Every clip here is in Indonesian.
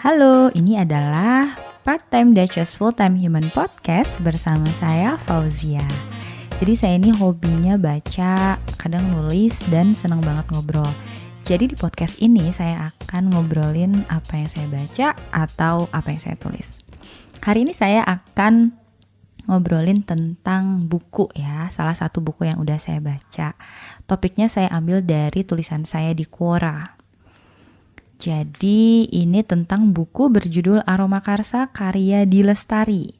Halo, ini adalah Part-Time Duchess Full-Time Human Podcast bersama saya Fauzia. Jadi saya ini hobinya baca, kadang nulis, dan senang banget ngobrol. Jadi di podcast ini saya akan ngobrolin apa yang saya baca atau apa yang saya tulis. Hari ini saya akan ngobrolin tentang buku ya, salah satu buku yang udah saya baca. Topiknya saya ambil dari tulisan saya di Quora. Jadi ini tentang buku berjudul Aroma Karsa karya Di Lestari.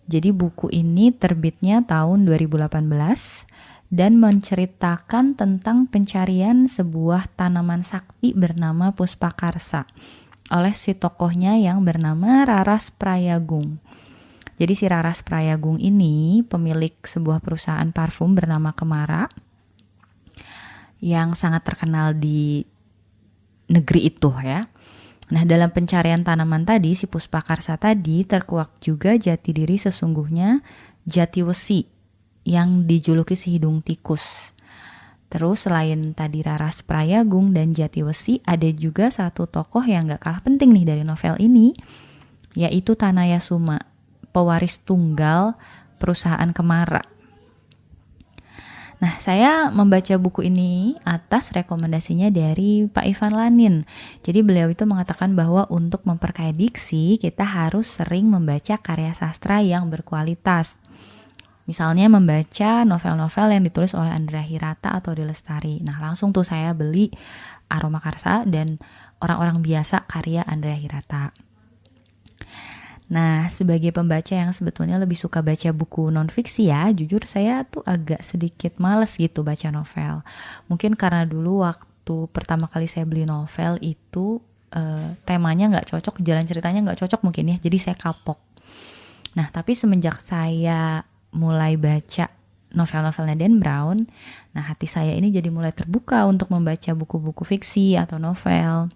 Jadi buku ini terbitnya tahun 2018 dan menceritakan tentang pencarian sebuah tanaman sakti bernama Puspakarsa oleh si tokohnya yang bernama Raras Prayagung. Jadi si Raras Prayagung ini pemilik sebuah perusahaan parfum bernama Kemara yang sangat terkenal di negeri itu ya. Nah, dalam pencarian tanaman tadi, si Puspakarsa tadi terkuak juga jati diri sesungguhnya Jatiwesi yang dijuluki si hidung tikus. Terus selain tadi Raras Prayagung dan Jatiwesi, ada juga satu tokoh yang gak kalah penting nih dari novel ini, yaitu Tanayasuma, pewaris tunggal perusahaan Kemara. Nah, saya membaca buku ini atas rekomendasinya dari Pak Ivan Lanin. Jadi beliau itu mengatakan bahwa untuk memperkaya diksi, kita harus sering membaca karya sastra yang berkualitas. Misalnya membaca novel-novel yang ditulis oleh Andrea Hirata atau Di Lestari. Nah, langsung tuh saya beli Aroma Karsa dan Orang-orang Biasa karya Andrea Hirata. Nah, sebagai pembaca yang sebetulnya lebih suka baca buku non-fiksi ya, jujur saya tuh agak sedikit males gitu baca novel. Mungkin karena dulu waktu pertama kali saya beli novel itu temanya nggak cocok, jalan ceritanya nggak cocok mungkin ya, jadi saya kapok. Nah, tapi semenjak saya mulai baca novel-novelnya Dan Brown, nah hati saya ini jadi mulai terbuka untuk membaca buku-buku fiksi atau novel.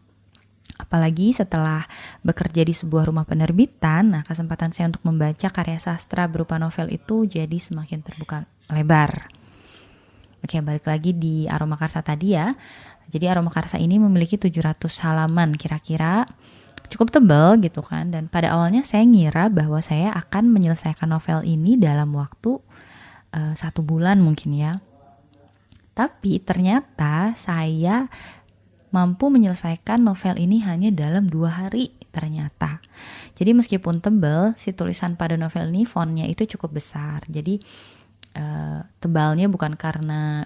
Apalagi setelah bekerja di sebuah rumah penerbitan, nah kesempatan saya untuk membaca karya sastra berupa novel itu jadi semakin terbuka lebar. Oke, balik lagi di Aroma Karsa tadi ya. Jadi Aroma Karsa ini memiliki 700 halaman kira-kira, cukup tebal gitu kan. Dan pada awalnya saya ngira bahwa saya akan menyelesaikan novel ini dalam waktu 1 bulan mungkin ya. Tapi ternyata saya mampu menyelesaikan novel ini hanya dalam 2 hari ternyata. Jadi meskipun tebal, si tulisan pada novel ini fontnya itu cukup besar. Jadi tebalnya bukan karena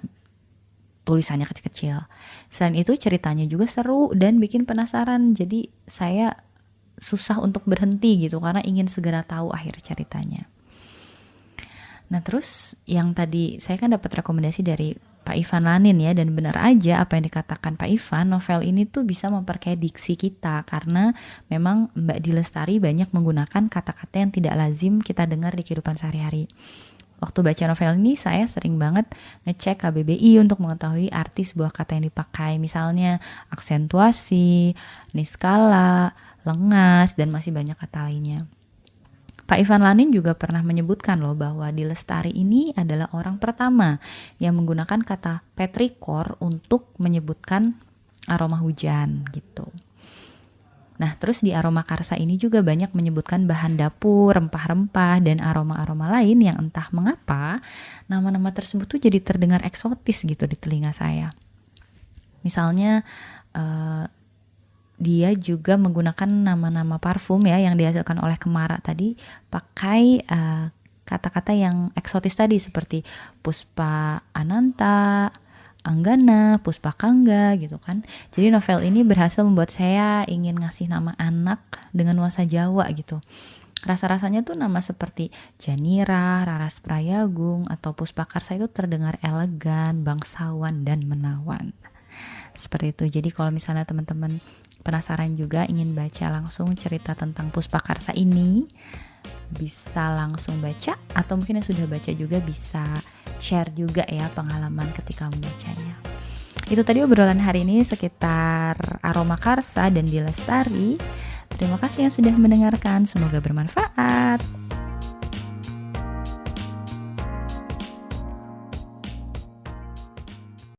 tulisannya kecil-kecil. Selain itu ceritanya juga seru dan bikin penasaran. Jadi saya susah untuk berhenti gitu karena ingin segera tahu akhir ceritanya. Nah terus yang tadi saya kan dapat rekomendasi dari Pak Ivan Lanin ya, dan benar aja apa yang dikatakan Pak Ivan, novel ini tuh bisa memperkaya diksi kita karena memang Mbak Di Lestari banyak menggunakan kata-kata yang tidak lazim kita dengar di kehidupan sehari-hari. Waktu baca novel ini saya sering banget ngecek KBBI untuk mengetahui arti sebuah kata yang dipakai, misalnya aksentuasi, niskala, lengas, dan masih banyak kata lainnya. Pak Ivan Lanin juga pernah menyebutkan loh bahwa Di Lestari ini adalah orang pertama yang menggunakan kata petrikor untuk menyebutkan aroma hujan gitu. Nah terus di Aroma Karsa ini juga banyak menyebutkan bahan dapur, rempah-rempah, dan aroma-aroma lain yang entah mengapa nama-nama tersebut tuh jadi terdengar eksotis gitu di telinga saya. Misalnya dia juga menggunakan nama-nama parfum ya yang dihasilkan oleh Kemara tadi pakai kata-kata yang eksotis tadi seperti Puspa Ananta, Anggana, Puspa Kangga gitu kan. Jadi novel ini berhasil membuat saya ingin ngasih nama anak dengan nuansa Jawa gitu. Rasa-rasanya tuh nama seperti Janira, Raras Prayagung, atau Puspakarsa itu terdengar elegan, bangsawan, dan menawan. Seperti itu. Jadi kalau misalnya teman-teman penasaran juga ingin baca langsung cerita tentang Puspakarsa ini, bisa langsung baca, atau mungkin yang sudah baca juga bisa share juga ya pengalaman ketika membacanya. Itu tadi obrolan hari ini sekitar Aroma Karsa dan Di Lestari. Terima kasih yang sudah mendengarkan, semoga bermanfaat.